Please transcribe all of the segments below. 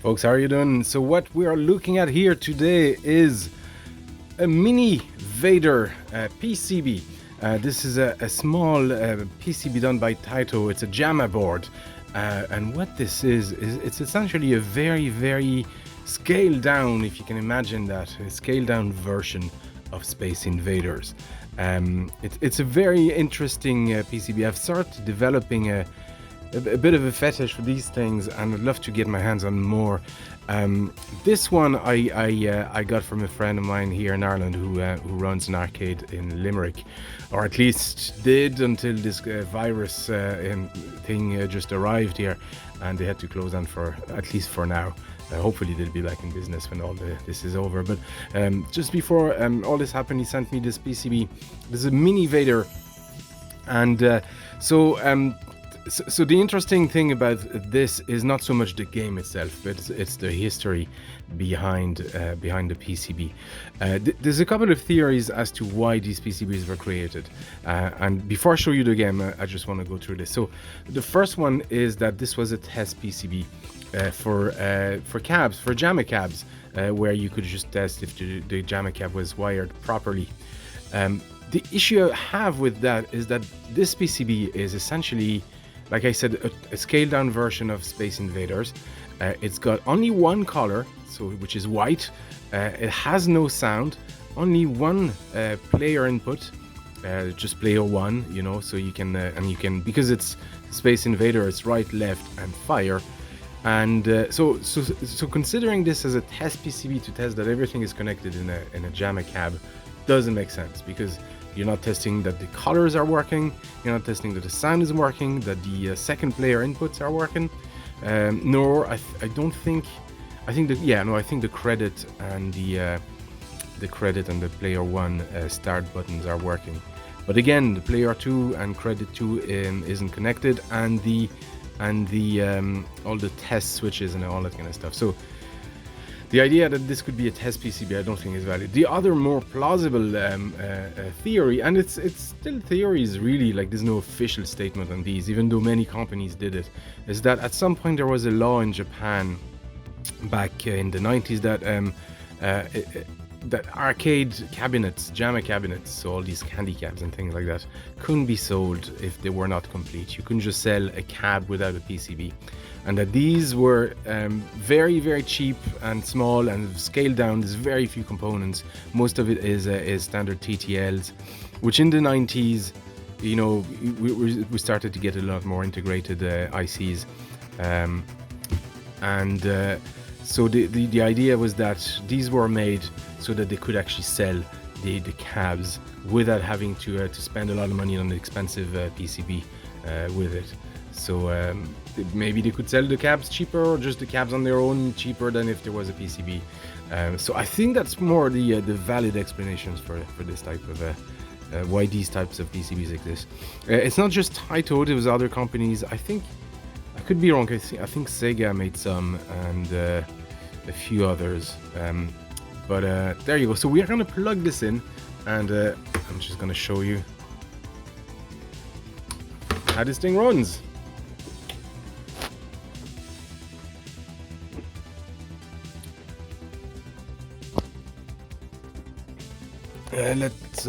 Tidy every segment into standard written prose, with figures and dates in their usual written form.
Folks, how are you doing? So what we are looking at here today is a Minivader PCB. This is a small PCB done by TAITO. It's a jamma board. And what this is it's essentially a very scaled down, if you can imagine that, a scaled down version of Space Invaders. It's a very interesting PCB. I've started developing a bit of a fetish for these things, and I'd love to get my hands on more. This one I got from a friend of mine here in Ireland who runs an arcade in Limerick, or at least did until this virus thing just arrived here, and they had to close down for at least for now. Hopefully they'll be back in business when all this is over. But just before all this happened, he sent me this PCB. This is a Minivader, and so the interesting thing about this is not so much the game itself, but it's the history behind the PCB. There's a couple of theories as to why these PCBs were created, and before I show you the game, I just want to go through this. So the first one is that this was a test PCB for cabs, for jamma cabs, where you could just test if the jamma cab was wired properly. The issue I have with that is that this PCB is essentially, like I said, a scaled down version of Space Invaders. It's got only one color, which is white. It has no sound, only one player input, just player one, so you can because it's Space Invader, it's right, left, and fire. And so considering this as a test PCB to test that everything is connected in a jamma cab doesn't make sense, because you're not testing that the colors are working, you're not testing that the sound is working, that the second player inputs are working, nor I think the credit and the player one start buttons are working. But again, the player 2 and credit 2 isn't connected, and all the test switches and all that kind of stuff. So the idea that this could be a test PCB, I don't think is valid. The other more plausible theory, and it's still theories really, like there's no official statement on these, even though many companies did it, is that at some point there was a law in Japan back in the 90s that arcade cabinets, jamma cabinets, so all these candy cabs and things like that, couldn't be sold if they were not complete. You couldn't just sell a cab without a PCB. And that these were very cheap and small and scaled down. There's very few components. Most of it is standard TTLs, which in the 90s, we started to get a lot more integrated ICs, so the idea was that these were made so that they could actually sell the cabs without having to spend a lot of money on an expensive PCB with it. So maybe they could sell the cabs cheaper, or just the cabs on their own cheaper than if there was a PCB. So I think that's more the valid explanations for this type of why these types of PCBs exist. It's not just TAITO, there was other companies. I think, I could be wrong, I think Sega made some, and a few others. But there you go. So we are going to plug this in, and I'm just going to show you how this thing runs. Let's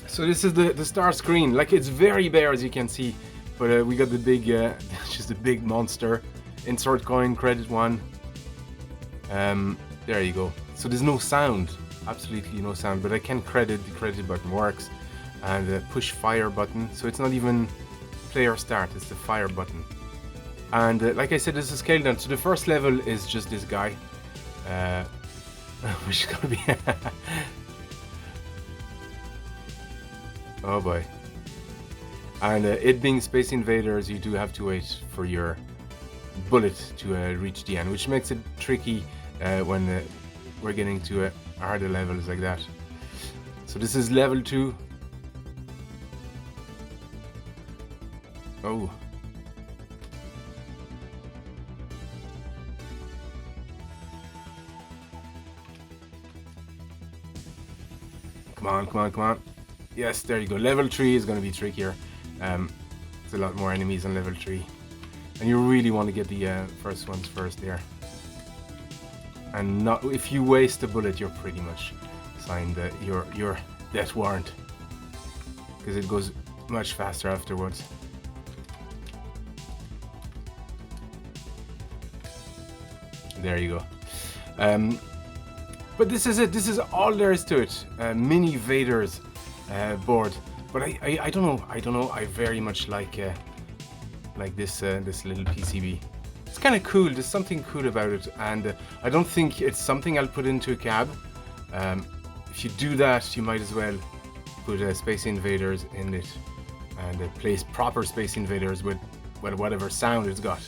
so this is the start screen. Like, it's very bare, as you can see, but we got the big just a big monster. Insert coin, credit 1. There you go. So there's no sound, absolutely no sound, but I can credit. The credit button works, and the push fire button, so it's not even player start, it's the fire button. And like I said, this is scaled down. So the first level is just this guy, which is gonna be oh boy. And it being Space Invaders, you do have to wait for your bullet to reach the end, which makes it tricky when we're getting to harder levels like that. So this is level 2. Oh. Come on. Yes, there you go. Level 3 is going to be trickier. There's a lot more enemies on level 3. And you really want to get the first ones first there. And not, if you waste a bullet, you're pretty much signed your death warrant. Because it goes much faster afterwards. There you go. But this is it. This is all there is to it. Minivader's board. But I don't know. I very much like this this little PCB. It's kind of cool. There's something cool about it, and I don't think it's something I'll put into a cab. If you do that, you might as well put Space Invaders in it and place proper Space Invaders with whatever sound it's got.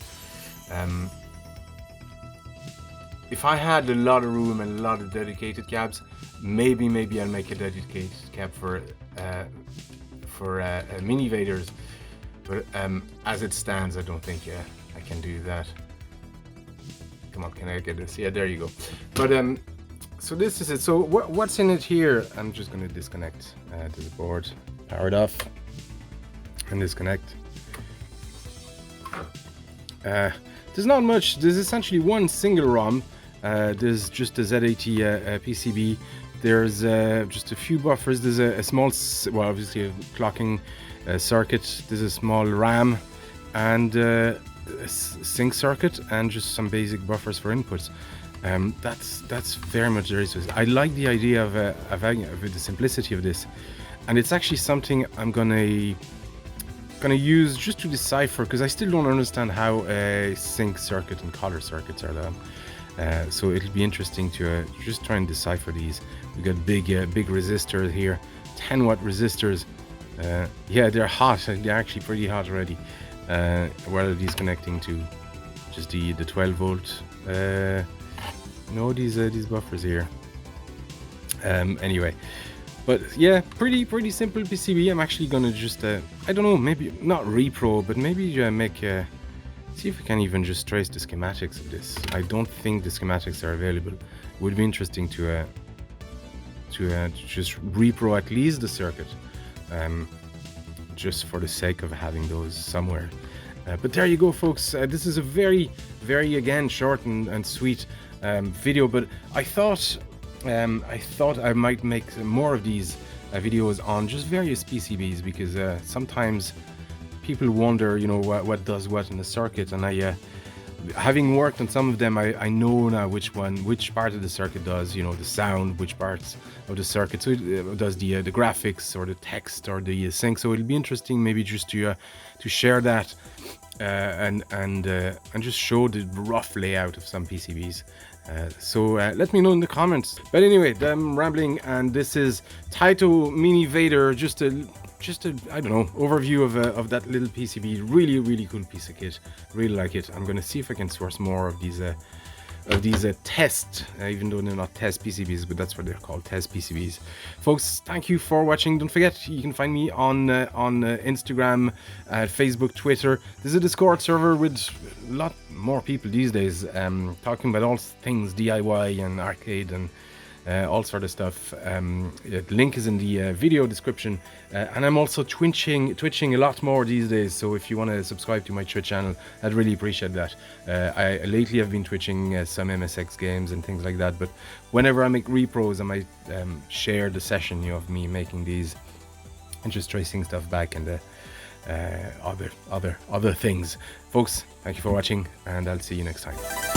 If I had a lot of room and a lot of dedicated cabs, maybe I'll make a dedicated cab for Minivaders. But as it stands, I don't think I can do that. Come on, can I get this? Yeah, there you go. But so this is it. So what's in it here? I'm just going to disconnect to the board, power it off, and disconnect. There's not much. There's essentially one single ROM. There's just a Z80 PCB. There's just a few buffers. There's a small, well, obviously a clocking circuit. There's a small RAM and a sync circuit and just some basic buffers for inputs. That's very much there is. I like the idea of the simplicity of this, and it's actually something I'm gonna use just to decipher, because I still don't understand how a sync circuit and color circuits are done. So it'll be interesting to just try and decipher these. We got big resistors here, 10 watt resistors. Yeah, they're hot. They're actually pretty hot already. What are these connecting to? Just the 12 volt. No, these buffers here. Anyway, but yeah, pretty simple PCB. I'm actually gonna just I don't know, maybe not repro, but maybe make see if we can even just trace the schematics of this. I don't think the schematics are available. It would be interesting to just repro at least the circuit, just for the sake of having those somewhere. But there you go, folks. This is a very again short and sweet video, but I thought I might make more of these videos on just various PCBs, because sometimes people wonder, you know, what does what in the circuit, and I having worked on some of them, I know now which part of the circuit does, you know, the sound, which parts of the circuit, so it does the graphics or the text or the sync. So it'll be interesting maybe just to share that and just show the rough layout of some PCBs. So let me know in the comments. But anyway, I'm rambling, and this is TAITO Minivader, just a I don't know, overview of that little PCB. Really cool piece of kit. Really like it. I'm gonna see if I can source more of these test, even though they're not test PCBs, but that's what they're called, test PCBs. Folks, thank you for watching. Don't forget, you can find me on Instagram, Facebook, Twitter. There's a Discord server with a lot more people these days, talking about all things DIY and arcade and all sort of stuff. The link is in the video description, and I'm also twitching a lot more these days, so if you want to subscribe to my Twitch channel, I'd really appreciate that. I lately have been twitching some MSX games and things like that, but whenever I make repros, I might share the session, you know, of me making these and just tracing stuff back and other things. Folks, thank you for watching, and I'll see you next time.